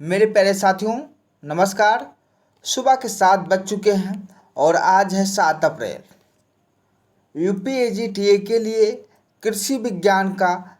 मेरे प्यारे साथियों, नमस्कार। सुबह के 7 बज चुके हैं और आज है 7 अप्रैल। यूपीएजीटीए के लिए कृषि विज्ञान का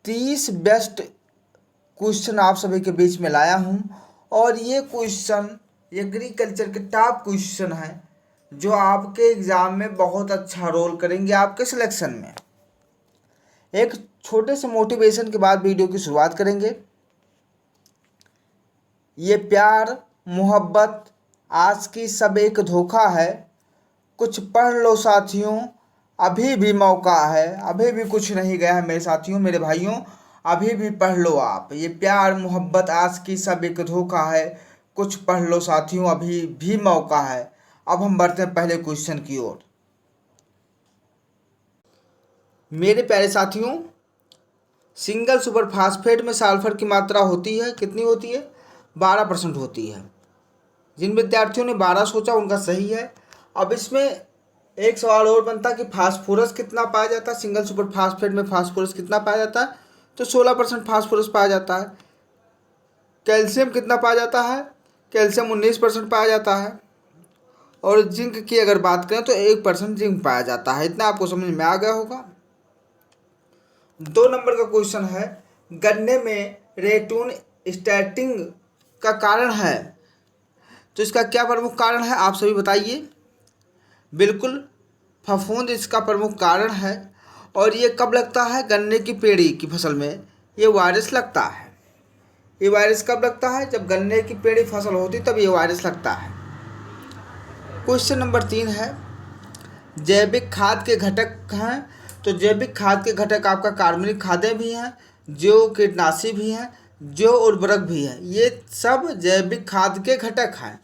30 बेस्ट क्वेश्चन आप सभी के बीच में लाया हूं और ये क्वेश्चन एग्रीकल्चर के टॉप क्वेश्चन हैं जो आपके एग्ज़ाम में बहुत अच्छा रोल करेंगे आपके सिलेक्शन में। एक छोटे से मोटिवेशन के बाद वीडियो की शुरुआत करेंगे। ये प्यार मोहब्बत आज की सब एक धोखा है, कुछ पढ़ लो साथियों, अभी भी मौका है। अभी भी कुछ नहीं गया है मेरे साथियों, मेरे भाइयों, अभी भी पढ़ लो आप। ये प्यार मोहब्बत आज की सब एक धोखा है, कुछ पढ़ लो साथियों, अभी भी मौका है। अब हम बढ़ते हैं पहले क्वेश्चन की ओर। मेरे प्यारे साथियों, सिंगल सुपर फास्फेट में सल्फर की मात्रा होती है, कितनी होती है? 12% होती है। जिन विद्यार्थियों ने 12 सोचा उनका सही है। अब इसमें एक सवाल और बनता है कि फास्फोरस कितना पाया जाता है? सिंगल सुपर फास्फेट में फास्फोरस कितना पाया जाता है? तो 16% फास्फोरस पाया जाता है। कैल्शियम कितना पाया जाता है? कैल्शियम 19% पाया जाता है। और जिंक की अगर बात करें तो 1% जिंक पाया जाता है। इतना आपको समझ में आ गया होगा। 2 नंबर का क्वेश्चन है, गन्ने में रेटून स्टैटिंग का कारण है, तो इसका क्या प्रमुख कारण है आप सभी बताइए। बिल्कुल, फफूंद इसका प्रमुख कारण है। और ये कब लगता है? गन्ने की पेड़ी की फसल में ये वायरस लगता है। ये वायरस कब लगता है? जब गन्ने की पेड़ी फसल होती तब ये वायरस लगता है। क्वेश्चन नंबर 3 है, जैविक खाद के घटक हैं। तो जैविक खाद के घटक आपका कार्बनिक खादें भी हैं, जो कीटनाशी भी हैं, जो उर्वरक भी है। ये सब जैविक खाद के घटक हैं।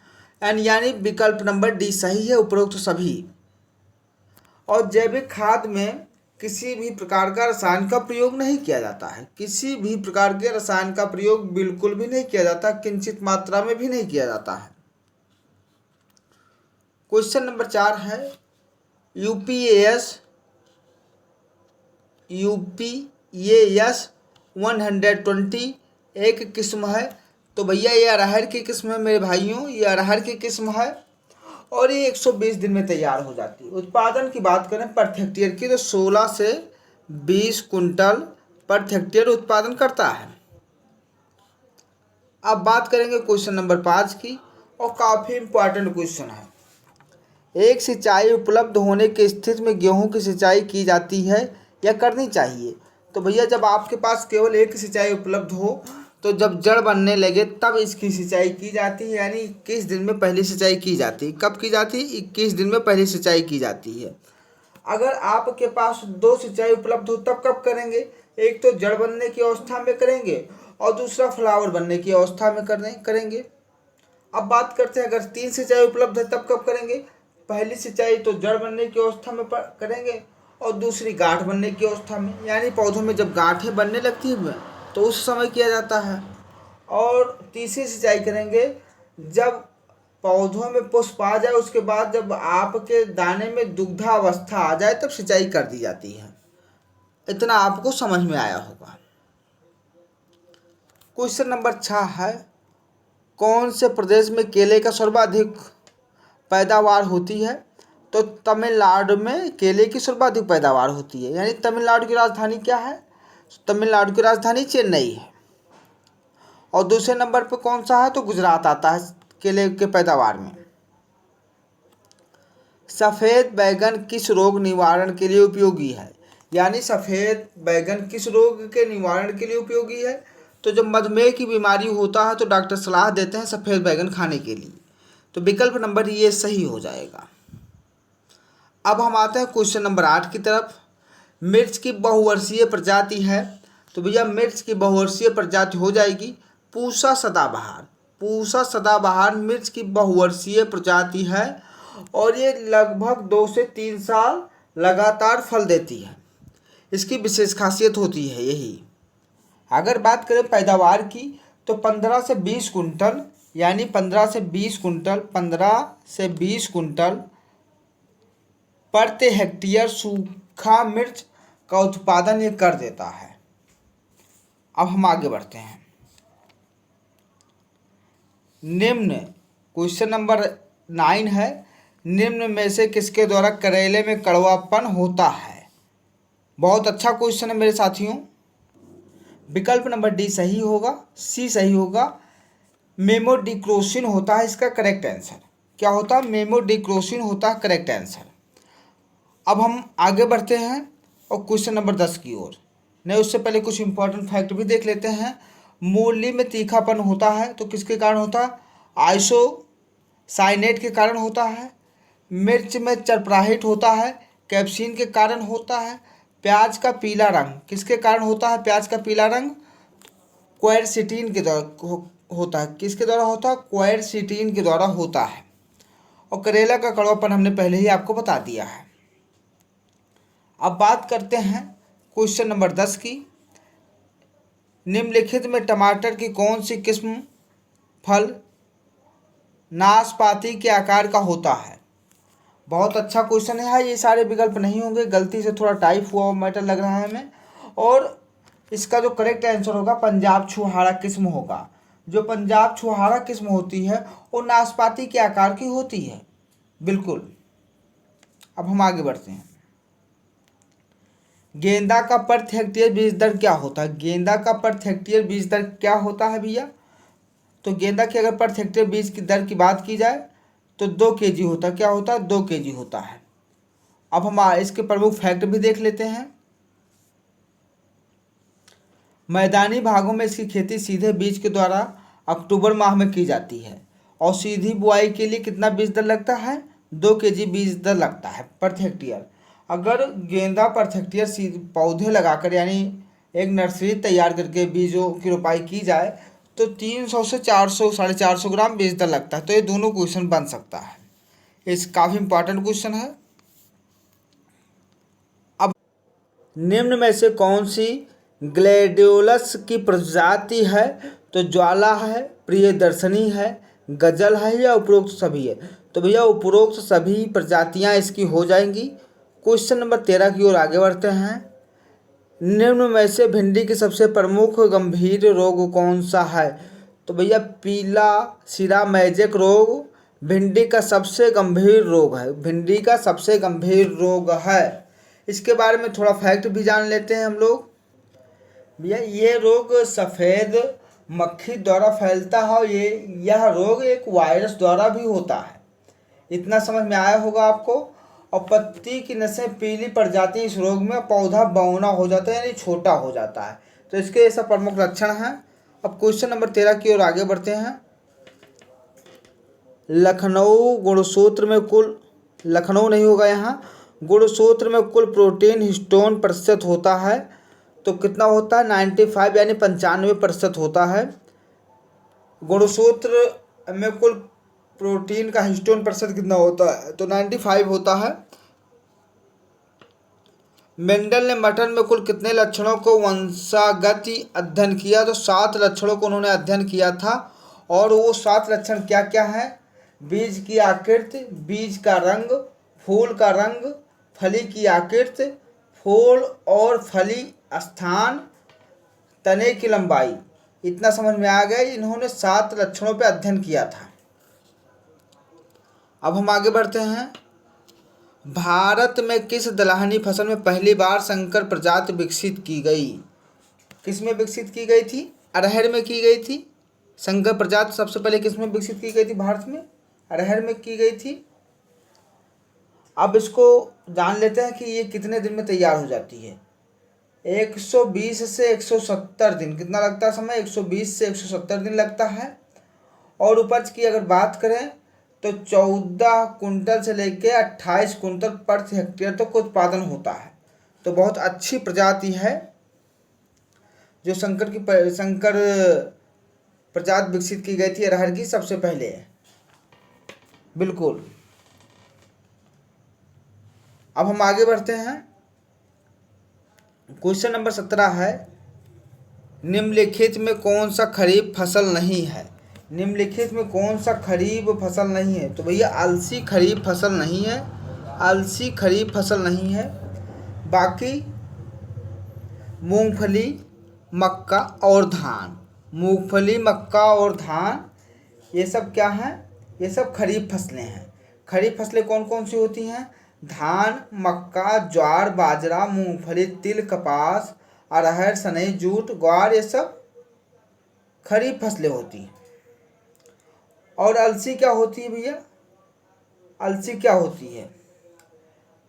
यानी विकल्प नंबर डी सही है, उपरोक्त सभी। और जैविक खाद में किसी भी प्रकार का रसायन का प्रयोग नहीं किया जाता है। किसी भी प्रकार के रसायन का प्रयोग बिल्कुल भी नहीं किया जाता, किंचित मात्रा में भी नहीं किया जाता है। क्वेश्चन नंबर 4 है, यूपीएएस 120 एक किस्म है। तो भैया ये अरहर की किस्म है मेरे भाइयों, ये अरहर की किस्म है और ये 120 दिन में तैयार हो जाती है। उत्पादन की बात करें पर हेक्टेयर की तो 16 से 20 कुंटल पर हेक्टेयर उत्पादन करता है। अब बात करेंगे क्वेश्चन नंबर 5 की, और काफ़ी इम्पोर्टेंट क्वेश्चन है। एक सिंचाई उपलब्ध होने की स्थिति में गेहूं की सिंचाई की जाती है या करनी चाहिए? तो भैया जब आपके पास केवल एक सिंचाई उपलब्ध हो, तो जब जड़ बनने लगे तब इसकी सिंचाई की जाती है। यानी 21 दिन में पहली सिंचाई की जाती है। कब की जाती है? 21 दिन में पहली सिंचाई की जाती है। अगर आपके पास 2 सिंचाई उपलब्ध हो तब कब करेंगे? एक तो जड़ बनने की अवस्था में करेंगे और दूसरा फ्लावर बनने की अवस्था में करेंगे। अब बात करते हैं, अगर 3 सिंचाई उपलब्ध है तब कब करेंगे? पहली सिंचाई तो जड़ बनने की अवस्था में करेंगे और दूसरी गांठ बनने की अवस्था में। यानी पौधों में जब गांठें बनने लगती हैं तो उस समय किया जाता है। और तीसरी सिंचाई करेंगे जब पौधों में पुष्प आ जाए, उसके बाद जब आपके दाने में दुग्धावस्था आ जाए तब सिंचाई कर दी जाती है। इतना आपको समझ में आया होगा। क्वेश्चन नंबर 6 है, कौन से प्रदेश में केले का सर्वाधिक पैदावार होती है? तो तमिलनाडु में केले की सर्वाधिक पैदावार होती है। यानी तमिलनाडु की राजधानी क्या है? तमिलनाडु की राजधानी चेन्नई है। और दूसरे नंबर पर कौन सा है? तो गुजरात आता है केले के पैदावार में। सफ़ेद बैगन किस रोग निवारण के लिए उपयोगी है? यानी सफ़ेद बैगन किस रोग के निवारण के लिए उपयोगी है? तो जब मधुमेह की बीमारी होता है तो डॉक्टर सलाह देते हैं सफ़ेद बैगन खाने के लिए। तो विकल्प नंबर ये सही हो जाएगा। अब हम आते हैं क्वेश्चन नंबर 8 की तरफ। मिर्च की बहुवर्षीय प्रजाति है। तो भैया मिर्च की बहुवर्षीय प्रजाति हो जाएगी पूसा सदाबहार। पूसा सदाबहार मिर्च की बहुवर्षीय प्रजाति है और ये लगभग 2 से 3 साल लगातार फल देती है। इसकी विशेष खासियत होती है यही। अगर बात करें पैदावार की तो 15 से 20 कुंटल, यानी 15 से 20 कुंटल प्रति हेक्टेयर सूखा मिर्च का उत्पादन ये कर देता है। अब हम आगे बढ़ते हैं। निम्न क्वेश्चन नंबर 9 है, निम्न में से किसके द्वारा करेले में कड़वापन होता है? बहुत अच्छा क्वेश्चन है मेरे साथियों। विकल्प नंबर डी सही होगा, सी सही होगा। मेमोडिक्रोसिन होता है इसका करेक्ट आंसर। क्या होता है? मेमोडिक्रोसिन होता है करेक्ट आंसर। अब हम आगे बढ़ते हैं और क्वेश्चन नंबर 10 की ओर। नहीं, उससे पहले कुछ इंपॉर्टेंट फैक्ट भी देख लेते हैं। मूली में तीखापन होता है तो किसके कारण होता है? आइसोसाइनेट के कारण होता है। मिर्च में चरपराहिट होता है, कैप्सीन के कारण होता है। प्याज का पीला रंग किसके कारण होता है? प्याज का पीला रंग क्वेरसिटीन के द्वारा होता है। किसके द्वारा होता है? क्वेरसिटीन के द्वारा होता है। और करेला का कड़वापन हमने पहले ही आपको बता दिया है। अब बात करते हैं क्वेश्चन नंबर 10 की। निम्नलिखित में टमाटर की कौन सी किस्म फल नाशपाती के आकार का होता है? बहुत अच्छा क्वेश्चन है। ये सारे विकल्प नहीं होंगे, गलती से थोड़ा टाइप हुआ मैटर लग रहा है हमें। और इसका जो करेक्ट आंसर होगा पंजाब छुहारा किस्म होगा। जो पंजाब छुहारा किस्म होती है वो नाशपाती के आकार की होती है, बिल्कुल। अब हम आगे बढ़ते हैं। गेंदा का प्रति हेक्टेयर बीज दर क्या होता है? गेंदा का प्रति हेक्टेयर बीज दर क्या होता है भैया? तो गेंदा की अगर प्रति हेक्टेयर बीज की दर की बात की जाए तो 2 kg होता है। क्या होता है? 2 kg होता है। अब हम इसके प्रमुख फैक्ट भी देख लेते हैं। मैदानी भागों में इसकी खेती सीधे बीज के द्वारा अक्टूबर माह में की जाती है। और सीधी बुआई के लिए कितना बीज दर लगता है? 2 kg बीज दर लगता है प्रति हेक्टेयर। अगर गेंदा प्रति हेक्टेयर पौधे लगाकर यानी एक नर्सरी तैयार करके बीजों की रोपाई की जाए तो 300 से 400 450 ग्राम बीज दर लगता है। तो ये दोनों क्वेश्चन बन सकता है। इस काफ़ी इंपॉर्टेंट क्वेश्चन है। अब निम्न में से कौन सी ग्लैडियोलस की प्रजाति है? तो ज्वाला है, प्रियदर्शनी है, गजल है या उपरोक्त सभी है? तो भैया उपरोक्त सभी प्रजातियां इसकी हो जाएंगी। क्वेश्चन नंबर 13 की ओर आगे बढ़ते हैं। निम्न में से भिंडी की सबसे प्रमुख गंभीर रोग कौन सा है? तो भैया पीला सिरा मैजेक रोग भिंडी का सबसे गंभीर रोग है। भिंडी का सबसे गंभीर रोग है। इसके बारे में थोड़ा फैक्ट भी जान लेते हैं हम लोग। भैया ये रोग सफ़ेद मक्खी द्वारा फैलता है और यह रोग एक वायरस द्वारा भी होता है। इतना समझ में आया होगा आपको। और पत्ती की नसें पीली पड़ जाती हैं इस रोग में, पौधा बौना हो जाता है यानी छोटा हो जाता है। तो इसके ऐसा प्रमुख लक्षण हैं। अब क्वेश्चन नंबर 13 की ओर आगे बढ़ते हैं। लखनऊ गुणसूत्र में कुल, लखनऊ नहीं होगा यहाँ, गुणसूत्र में कुल प्रोटीन हिस्टोन प्रतिशत होता है। तो कितना होता है? 95 यानी 95% होता है। गुणसूत्र में कुल प्रोटीन का हिस्टोन प्रतिशत कितना होता है? तो 95 होता है। मेंडल ने मटन में कुल कितने लक्षणों को वंशागत अध्ययन किया? तो 7 लक्षणों को उन्होंने अध्ययन किया था। और वो 7 लक्षण क्या क्या हैं? बीज की आकृति, बीज का रंग, फूल का रंग, फली की आकृति, फूल और फली स्थान, तने की लंबाई। इतना समझ में आ गया। इन्होंने 7 लक्षणों पर अध्ययन किया था। अब हम आगे बढ़ते हैं। भारत में किस दलहनी फसल में पहली बार संकर प्रजाति विकसित की गई? किस में विकसित की गई थी? अरहर में की गई थी। संकर प्रजाति सबसे पहले किस में विकसित की गई थी? भारत में अरहर में की गई थी। अब इसको जान लेते हैं कि ये कितने दिन में तैयार हो जाती है। 120 से 170 दिन। कितना लगता है समय? 120 से 170 दिन लगता है। और उपज की अगर बात करें तो 14 कुंटल से लेकर 28 कुंटल प्रति हेक्टेयर तक उत्पादन होता है। तो बहुत अच्छी प्रजाति है जो संकर प्रजाति विकसित की गई थी अरहर की सबसे पहले, बिल्कुल। अब हम आगे बढ़ते हैं। क्वेश्चन नंबर 17 है। निम्नलिखित में कौन सा खरीफ फसल नहीं है? निम्नलिखित में कौन सा खरीफ फसल नहीं है? तो भैया अलसी खरीफ फसल नहीं है। अलसी खरीफ फसल नहीं है। बाकी मूंगफली, मक्का और धान, मूंगफली, मक्का और धान ये सब क्या हैं? ये सब खरीफ फसलें हैं। खरीफ फसलें कौन कौन सी होती हैं? धान, मक्का, ज्वार, बाजरा, मूंगफली, तिल, कपास, अरहर, सनई, जूट, ग्वार, ये सब खरीफ फसलें होती हैं। और अलसी क्या होती है भैया? अलसी क्या होती है?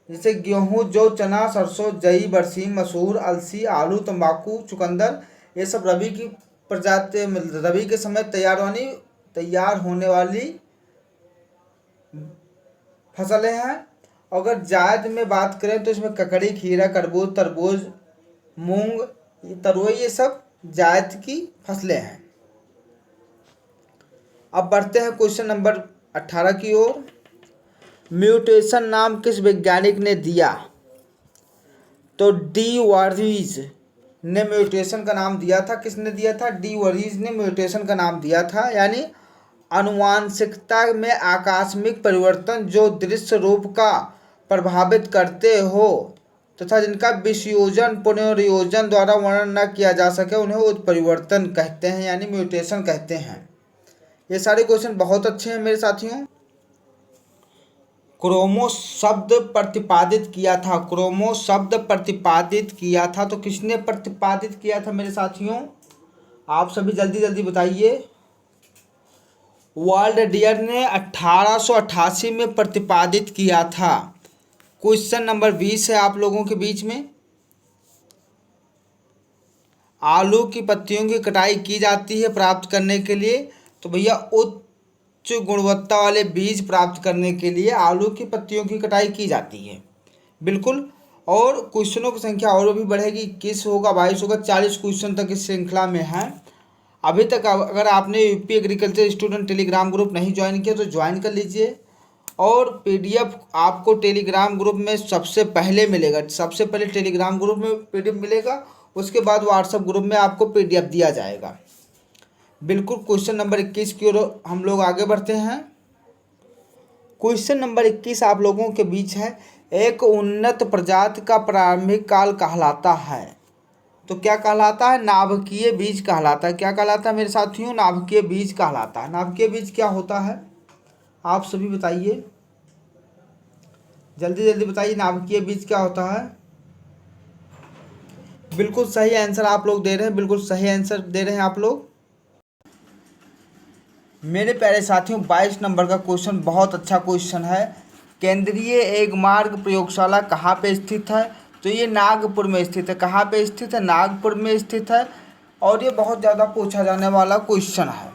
जैसे गेहूँ, जौ, चना, सरसों, जई, बरसीम, मसूर, अलसी, आलू, तंबाकू, चुकंदर, ये सब रबी की प्रजाति, रबी के समय तैयार होने वाली फसलें हैं। अगर जायद में बात करें तो इसमें ककड़ी, खीरा, तरबूज, मूंग, तरोई, ये सब जायद की फसलें हैं। अब बढ़ते हैं क्वेश्चन नंबर 18 की ओर। म्यूटेशन नाम किस वैज्ञानिक ने दिया? तो डी वॉरिज ने म्यूटेशन का नाम दिया था। किसने दिया था? डी वॉरिज ने म्यूटेशन का नाम दिया था। यानी आनुवांशिकता में आकस्मिक परिवर्तन जो दृश्य रूप का प्रभावित करते हो तथा जिनका विषयोजन पुनर्योजन द्वारा वर्णन न किया जा सके उन्हें उत्परिवर्तन कहते हैं, यानी म्यूटेशन कहते हैं। ये सारे क्वेश्चन बहुत अच्छे हैं मेरे साथियों। क्रोमो शब्द प्रतिपादित किया था। क्रोमो शब्द प्रतिपादित किया था तो किसने प्रतिपादित किया था मेरे साथियों? आप सभी जल्दी जल्दी बताइए। वर्ल्ड डियर ने 1888 में प्रतिपादित किया था। क्वेश्चन नंबर 20 है आप लोगों के बीच में। आलू की पत्तियों की कटाई की जाती है प्राप्त करने के लिए। तो भैया उच्च गुणवत्ता वाले बीज प्राप्त करने के लिए आलू की पत्तियों की कटाई की जाती है। बिल्कुल। और क्वेश्चनों की संख्या और भी बढ़ेगी। 21 होगा, 22 होगा, 40 क्वेश्चन तक इस श्रृंखला में है। अभी तक अगर आपने UP agriculture student Telegram group नहीं ज्वाइन किया तो ज्वाइन कर लीजिए। और पीडीएफ आपको टेलीग्राम ग्रुप में सबसे पहले मिलेगा। सबसे पहले टेलीग्राम ग्रुप में पीडीएफ मिलेगा, उसके बाद व्हाट्सएप ग्रुप में आपको पीडीएफ दिया जाएगा। बिल्कुल। क्वेश्चन नंबर 21 की ओर हम लोग आगे बढ़ते हैं। क्वेश्चन नंबर 21 आप लोगों के बीच है। एक उन्नत प्रजाति का प्रारंभिक काल कहलाता है। तो क्या कहलाता है? नाभिकीय बीज कहलाता है। क्या कहलाता है मेरे साथियों? नाभिकीय बीज कहलाता है। नाभिकीय बीज क्या होता है? आप सभी बताइए, जल्दी जल्दी बताइए, नाभिकीय बीज क्या होता है? बिल्कुल सही आंसर आप लोग दे रहे हैं। बिल्कुल सही आंसर दे रहे हैं आप लोग। मेरे प्यारे साथियों 22 नंबर का क्वेश्चन बहुत अच्छा क्वेश्चन है। केंद्रीय एगमार्ग प्रयोगशाला कहाँ पे स्थित है? तो ये नागपुर में स्थित है। कहाँ पे स्थित है? नागपुर में स्थित है। और ये बहुत ज़्यादा पूछा जाने वाला क्वेश्चन है।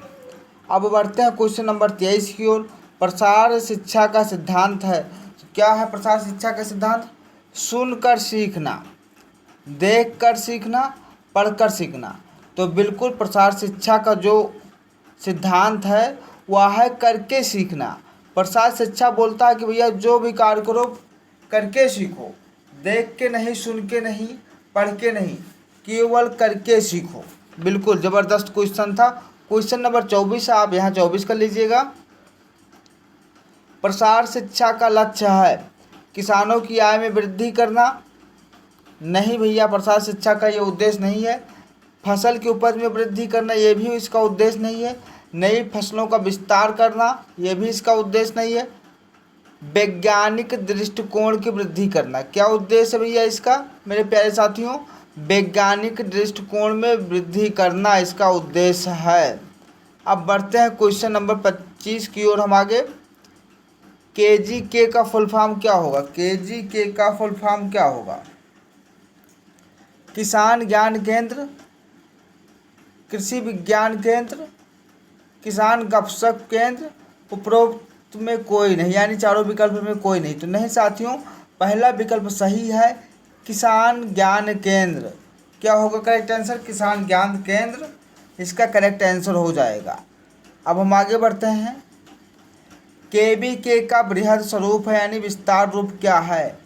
अब बढ़ते हैं क्वेश्चन नंबर 23 की ओर। प्रसार शिक्षा का सिद्धांत है। क्या है प्रसार शिक्षा का सिद्धांत? सुनकर सीखना, देखकर सीखना, पढ़कर सीखना। तो बिल्कुल प्रसार शिक्षा का जो सिद्धांत है वह है करके सीखना। प्रसार शिक्षा बोलता है कि भैया जो भी कार्य करो करके सीखो, देख के नहीं, सुन के नहीं, पढ़ के नहीं, केवल करके सीखो। बिल्कुल ज़बरदस्त क्वेश्चन था। क्वेश्चन नंबर 24 आप यहाँ 24 कर लीजिएगा। प्रसार शिक्षा का लक्ष्य है किसानों की आय में वृद्धि करना। नहीं भैया, प्रसार शिक्षा का ये उद्देश्य नहीं है। फसल की उपज में वृद्धि करना, ये भी इसका उद्देश्य नहीं है। नई फसलों का विस्तार करना, ये भी इसका उद्देश्य नहीं है। वैज्ञानिक दृष्टिकोण की वृद्धि करना, क्या उद्देश्य है भैया इसका मेरे प्यारे साथियों? वैज्ञानिक दृष्टिकोण में वृद्धि करना इसका उद्देश्य है। अब बढ़ते हैं क्वेश्चन नंबर 25 की ओर हम आगे। KGK का फुल फॉर्म क्या होगा? KGK का फुल फॉर्म क्या होगा? किसान ज्ञान केंद्र, कृषि विज्ञान केंद्र, किसान गपशप केंद्र, उपरोक्त में कोई नहीं, यानी चारों विकल्प में कोई नहीं। तो नहीं साथियों, पहला विकल्प सही है, किसान ज्ञान केंद्र। क्या होगा करेक्ट आंसर? किसान ज्ञान केंद्र इसका करेक्ट आंसर हो जाएगा। अब हम आगे बढ़ते हैं। KVK का बृहद स्वरूप है यानी विस्तार रूप क्या है?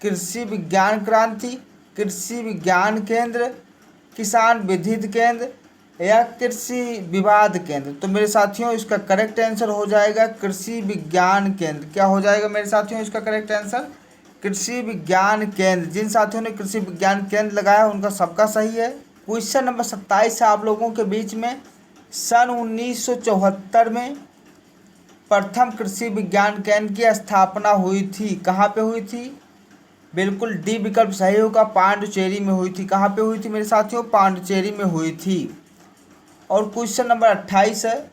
कृषि विज्ञान क्रांति, कृषि विज्ञान केंद्र, किसान विधित केंद्र या कृषि विवाद केंद्र। तो मेरे साथियों इसका करेक्ट आंसर हो जाएगा कृषि विज्ञान केंद्र। क्या हो जाएगा मेरे साथियों इसका करेक्ट आंसर? कृषि विज्ञान केंद्र। जिन साथियों ने कृषि विज्ञान केंद्र लगाया उनका सबका सही है। क्वेश्चन नंबर 27 है आप लोगों के बीच में। सन 1974 में प्रथम कृषि विज्ञान केंद्र की स्थापना हुई थी। कहाँ पे हुई थी? बिल्कुल डी विकल्प सही होगा, पांडुचेरी में हुई थी। कहाँ पे हुई थी मेरे साथियों? पांडुचेरी में हुई थी। और क्वेश्चन नंबर 28 है,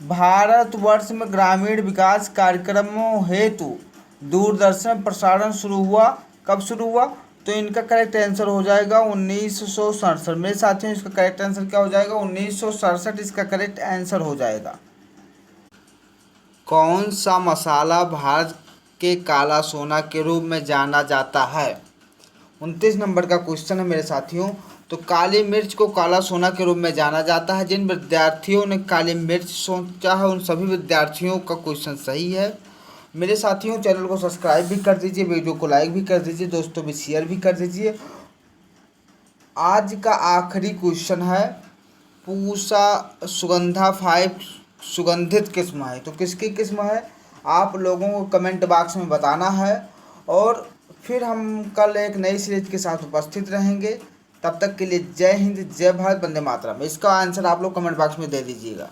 भारतवर्ष में ग्रामीण विकास कार्यक्रमों हेतु दूरदर्शन प्रसारण शुरू हुआ। कब शुरू हुआ? तो इनका करेक्ट आंसर हो जाएगा 1967। मेरे साथियों इसका करेक्ट आंसर क्या हो जाएगा? 1967 इसका करेक्ट आंसर हो जाएगा। कौन सा मसाला भारत के काला सोना के रूप में जाना जाता है? 29 नंबर का क्वेश्चन है मेरे साथियों। तो काली मिर्च को काला सोना के रूप में जाना जाता है। जिन विद्यार्थियों ने काली मिर्च सोचा है उन सभी विद्यार्थियों का क्वेश्चन सही है। मेरे साथियों चैनल को सब्सक्राइब भी कर दीजिए, वीडियो को लाइक भी कर दीजिए, दोस्तों भी शेयर भी कर दीजिए। आज का आखिरी क्वेश्चन है, पूसा सुगंधा 5 सुगंधित किस्म है। तो किसकी किस्म है? आप लोगों को कमेंट बॉक्स में बताना है। और फिर हम कल एक नई सीरीज के साथ उपस्थित रहेंगे। तब तक के लिए जय हिंद, जय भारत, वंदे मातरम। इसका आंसर आप लोग कमेंट बॉक्स में दे दीजिएगा।